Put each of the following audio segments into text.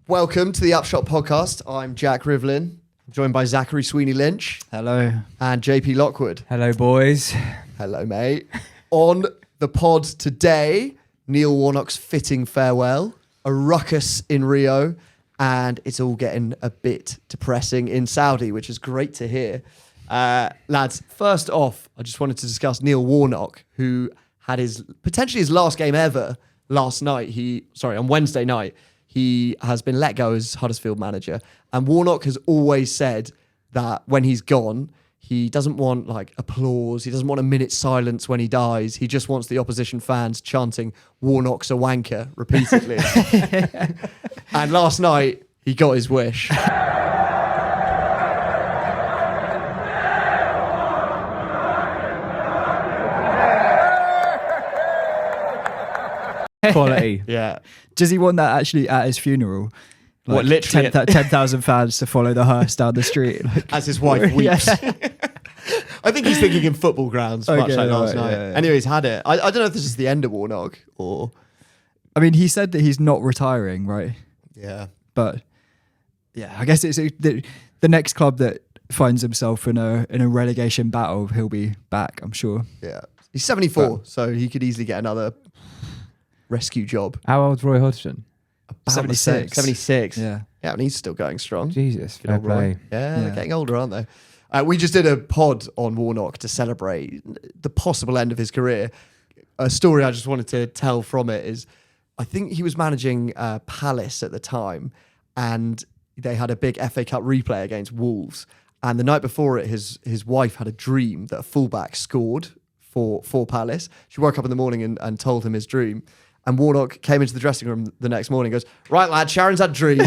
Welcome to the Upshot podcast. I'm Jack Rivlin, joined by Zachary Sweeney-Lynch. Hello. And JP Lockwood. Hello, boys. Hello, mate. On the pod today, Neil Warnock's fitting farewell, a ruckus in Rio, and it's all getting a bit depressing in Saudi, which is great to hear. Lads, first off, I just wanted to discuss Neil Warnock, who had potentially his last game ever last night. On Wednesday night. He has been let go as Huddersfield manager. And Warnock has always said that when he's gone, he doesn't want like applause. He doesn't want a minute's silence when he dies. He just wants the opposition fans chanting, "Warnock's a wanker," repeatedly. And last night, he got his wish. Quality. Yeah. Does he want that actually at his funeral? Like What, literally? 10,000 fans to follow the hearse down the street. Like, As his wife weeps. Yeah. I think he's thinking in football grounds, much like last night. yeah. Anyway, he's had it. I don't know if this is the end of Warnock or... I mean, he said that he's not retiring, right? Yeah. But yeah, I guess it's the next club that finds himself in a relegation battle, he'll be back, I'm sure. Yeah. He's 74, so he could easily get another rescue job. How old's Roy Hodgson? About 76. 76. Yeah. Yeah, and he's still going strong. Jesus, Good fair old Roy. play. Yeah, Yeah. they're getting older, aren't they? We just did a pod on Warnock to celebrate the possible end of his career. A story I just wanted to tell from it is, I think he was managing Palace at the time, and they had a big FA Cup replay against Wolves. And the night before it, his wife had a dream that a fullback scored for Palace. She woke up in the morning and told him his dream. And Warnock came into the dressing room the next morning and goes, "Right, lad, Sharon's had a dream."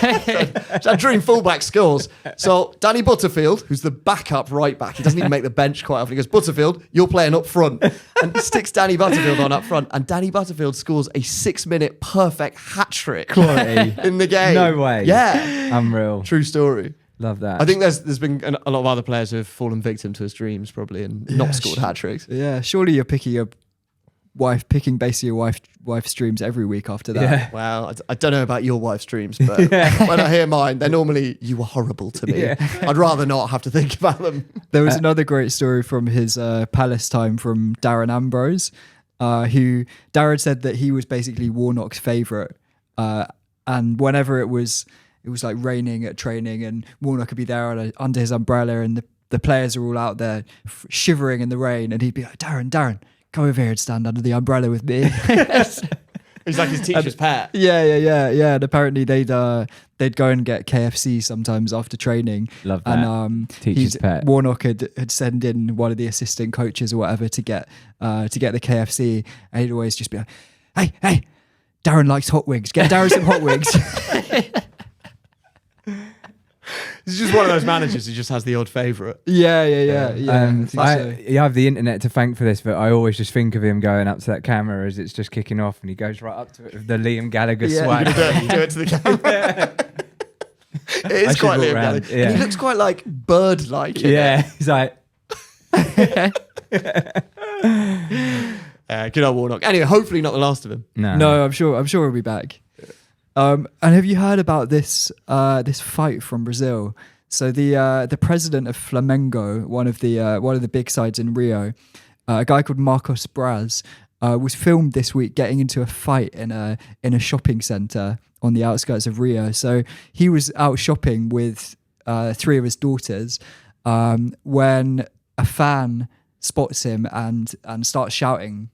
That dream fullback scores. So Danny Butterfield, who's the backup right back, he doesn't even make the bench quite often. He goes, "Butterfield, you're playing up front." And he sticks Danny Butterfield on up front. And Danny Butterfield scores a 6-minute perfect hat-trick Quality. in the game. No way. Yeah. Unreal. True story. Love that. I think there's been a lot of other players who have fallen victim to his dreams probably and not scored hat-tricks. Yeah, surely you're picking basically your wife's dreams every week after that. Yeah. Well, I don't know about your wife's dreams, but when I hear mine, they're normally, "You were horrible to me." Yeah. I'd rather not have to think about them. There was another great story from his Palace time from Darren Ambrose, who Darren said that he was basically Warnock's favourite. And whenever it was like raining at training and Warnock could be there under his umbrella and the players are all out there shivering in the rain and he'd be like, Darren, come over here and stand under the umbrella with me. He's like his teacher's pet. Yeah. And apparently they'd go and get KFC sometimes after training. Love that. And Teacher's pet. Warnock had sent in one of the assistant coaches or whatever to get the KFC, and he'd always just be like, "Hey, Darren likes hot wings. Get Darren some hot wings." He's just one of those managers who just has the odd favourite. Yeah. I think so. I have the internet to thank for this, but I always just think of him going up to that camera as it's just kicking off, and he goes right up to it with the Liam Gallagher swag. Do it to the camera. It is quite Liam Gallagher. Yeah. And he looks quite like bird-like. Yeah, he's like, Good old Warnock. Anyway, hopefully not the last of him. No, I'm sure he'll be back. And have you heard about this fight from Brazil? So the president of Flamengo, one of the big sides in Rio, a guy called Marcos Braz, was filmed this week getting into a fight in a shopping centre on the outskirts of Rio. So he was out shopping with 3 of his daughters when a fan spots him and starts shouting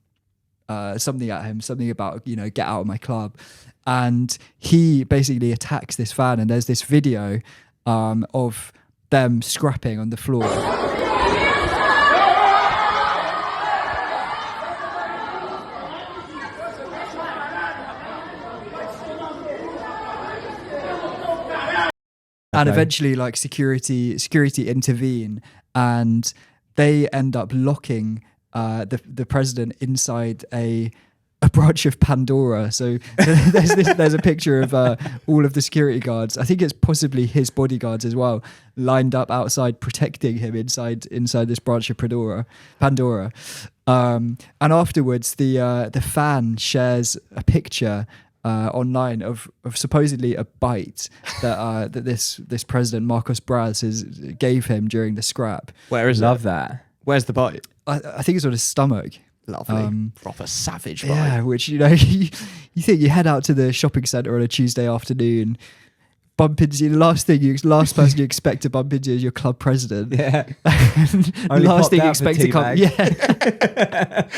something at him, something about, get out of my club. And he basically attacks this fan, and there's this video of them scrapping on the floor. And eventually, like security intervene, and they end up locking the president inside a branch of Pandora. So there's a picture of all of the security guards. I think it's possibly his bodyguards as well, lined up outside protecting him inside this branch of Pandora. And afterwards, the fan shares a picture online of supposedly a bite that this president Marcos Braz gave him during the scrap. Where is Love it? that. Where's the bite? I think it's on his stomach. Lovely. Proper savage bite. Yeah, which you think you head out to the shopping centre on a Tuesday afternoon, bump into the last person you expect to bump into is your club president. Yeah. And last thing you expect to come. Yeah.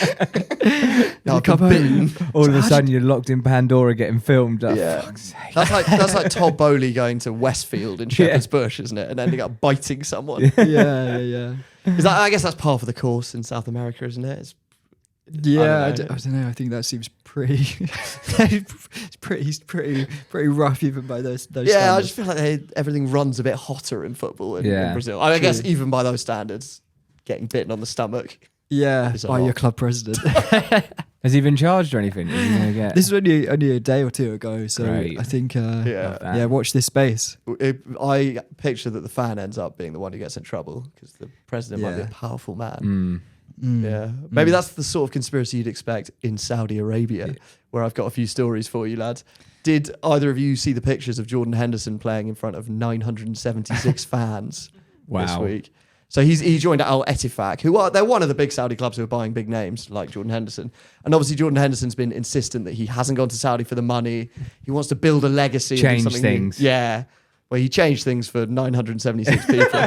No, You come home. All of a sudden, you're locked in Pandora getting filmed. Oh, Yeah. fuck's sake. That's like Todd Bowley going to Westfield in Shepherd's Bush, isn't it? And ending up biting someone. Yeah. Is that? I guess that's par for the course in South America, isn't it? Yeah, I I don't don't know. I think that seems pretty, it's pretty rough even by those. Yeah, I standards. just feel like everything runs a bit hotter in football in Yeah. Brazil. I guess even by those standards, getting bitten on the stomach. Yeah, It's a by lot. your club president. Has he been charged or anything? Is he gonna get? This was only a day or two ago, so Great. I think Yeah. that. watch this space. I picture that the fan ends up being the one who gets in trouble because the president might be a Yeah. powerful man. Mm. Yeah, maybe that's the sort of conspiracy you'd expect in Saudi Arabia, where I've got a few stories for you, lads. Did either of you see the pictures of Jordan Henderson playing in front of 976 fans this Wow. week? So he joined Al Ettifaq, they're one of the big Saudi clubs who are buying big names like Jordan Henderson. And obviously Jordan Henderson's been insistent that he hasn't gone to Saudi for the money. He wants to build a legacy. and do Change something new. things. Yeah. Well, he changed things for 976 people.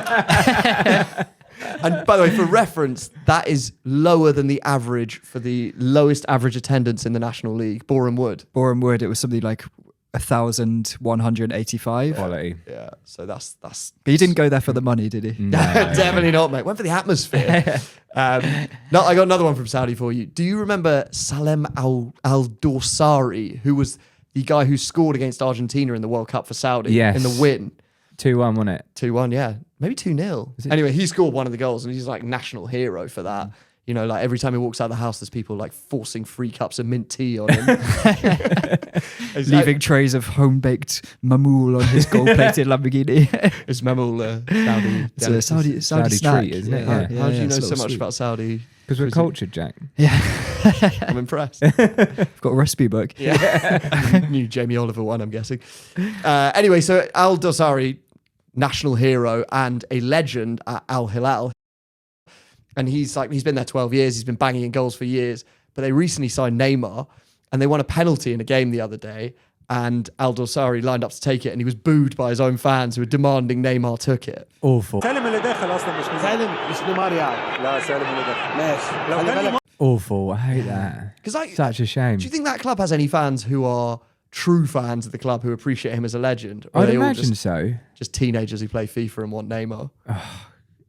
And by the way, for reference, that is lower than the average for the lowest average attendance in the National League, Boreham Wood. Boreham Wood, it was something like 1,185. Quality. Yeah, so that's. But he didn't go there for the money, did he? No. Definitely not, mate. Went for the atmosphere. No, I got another one from Saudi for you. Do you remember Salem Al-Dorsari, who was the guy who scored against Argentina in the World Cup for Saudi Yes. in the win? 2-1, wasn't it? 2-1, yeah. Maybe 2-0. Anyway, he scored one of the goals and he's like national hero for that. You know, like every time he walks out of the house, there's people like forcing 3 cups of mint tea on him. Leaving trays of home-baked mamoul on his gold-plated Lamborghini. It's Memel Saudi. It's a Saudi Saudi snack. treat, isn't it? How, Yeah. how do you know it's a so little much sweet. about Saudi? Because we're cultured, Jack. Yeah, I'm impressed. I've got a recipe book. Yeah. New Jamie Oliver one, I'm guessing. Anyway, so Al Dosari, national hero and a legend at Al Hilal. And he's been there 12 years. He's been banging in goals for years. But they recently signed Neymar and they won a penalty in a game the other day. And Al Dosari lined up to take it and he was booed by his own fans who were demanding Neymar took it. Awful. سالم اللي داخل اصلا مش سالم مش نيمار يعني لا سالم اللي داخل ماشي لو خلي بالك Awful. I hate that. 'Cause I- Such a shame. Do you think that club has any fans who are true fans of the club who appreciate him as a legend? Or are I'd they all imagine so. just teenagers who play FIFA and want Neymar?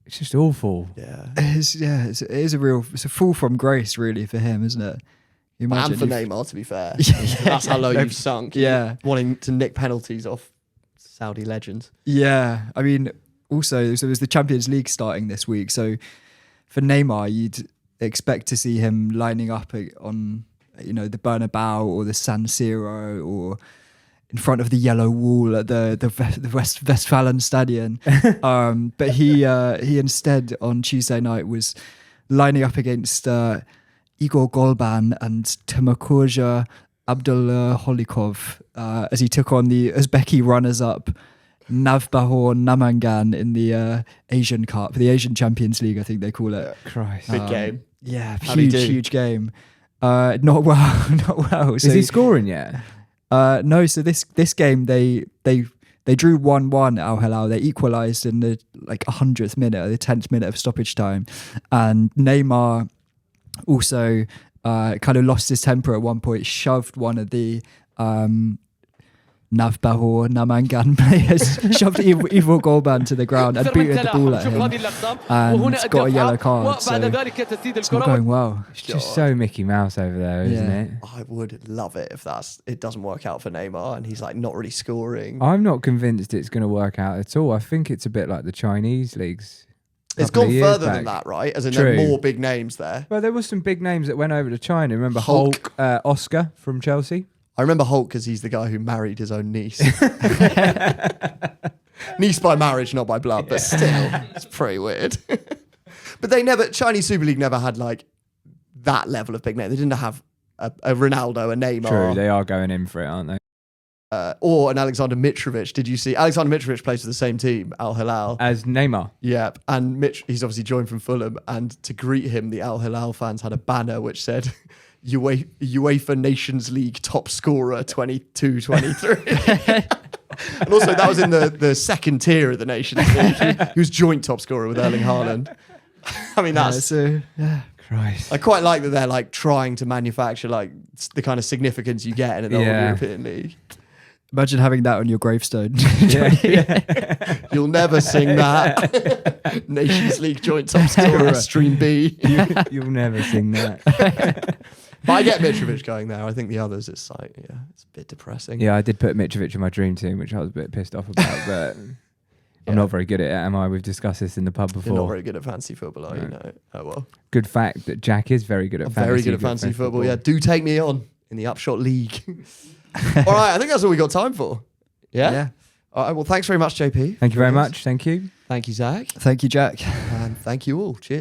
It's just awful. Yeah. It is a fall from grace, really, for him, isn't it? You And for if- Neymar, to be fair. Yeah, That's how low no, you've sunk. yeah. Wanting to nick penalties off Saudi legends. Yeah, I mean, also, so there's the Champions League starting this week. So for Neymar, you'd expect to see him lining up on, the Bernabeu or the San Siro or in front of the yellow wall at the Westfalenstadion. But he instead on Tuesday night was lining up against Igor Golban and Timokurja Abdulholikov as he took on the Uzbeki runners-up Navbahor Namangan in the Asian Cup, the Asian Champions League, I think they call it. Christ. Big game. Yeah, How'd he do? huge game. Not well, not well. Is he scoring yet? No, so this game they drew 1-1 Al Hilal. They equalised in the 100th minute, the 10th minute of stoppage time, and Neymar also kind of lost his temper at one point, shoved one of the Navbahor Namangan players, shoved Ivo Golban to the ground and booted the ball at him, and got a yellow card. So it's not going well. It's just so Mickey Mouse over there, isn't Yeah. it? I would love it if it doesn't work out for Neymar and he's not really scoring. I'm not convinced it's going to work out at all. I think it's a bit like the Chinese leagues. It's couple of gone years further back. than that, right? As in there are True. more big names there. Well, there was some big names that went over to China. Remember Hulk. Oscar from Chelsea? I remember Hulk because he's the guy who married his own niece. Niece by marriage, not by blood, but still, it's pretty weird. But Chinese Super League never had that level of big name. They didn't have a Ronaldo, a Neymar. True, they are going in for it, aren't they? Or an Alexander Mitrovic. Did you see? Alexander Mitrovic plays for the same team, Al Hilal. As Neymar. Yeah, and he's obviously joined from Fulham. And to greet him, the Al Hilal fans had a banner which said, UEFA Nations League top scorer 22-23. And also that was in the second tier of the Nations League. He was joint top scorer with Erling Haaland. I mean, that's... Christ. I quite like that they're like trying to manufacture like the kind of significance you get in an old European league. Imagine having that on your gravestone. You'll never sing that. Nations League joint top scorer, Stream B. You'll never sing that. But I get Mitrovic going there. I think the others, it's like, it's a bit depressing. Yeah, I did put Mitrovic in my dream team, which I was a bit pissed off about, but I'm not very good at it, am I? We've discussed this in the pub before. You're not very good at fantasy football, are you? No. Oh, well. Good fact that Jack is very good at fantasy. Very good at fantasy football, yeah. Do take me on in the Upshot League. All right, I think that's all we got time for. Yeah? Yeah. All right, well, thanks very much, JP. Thank you very much. Thank you. Thank you, Zach. Thank you, Jack. And thank you all. Cheers.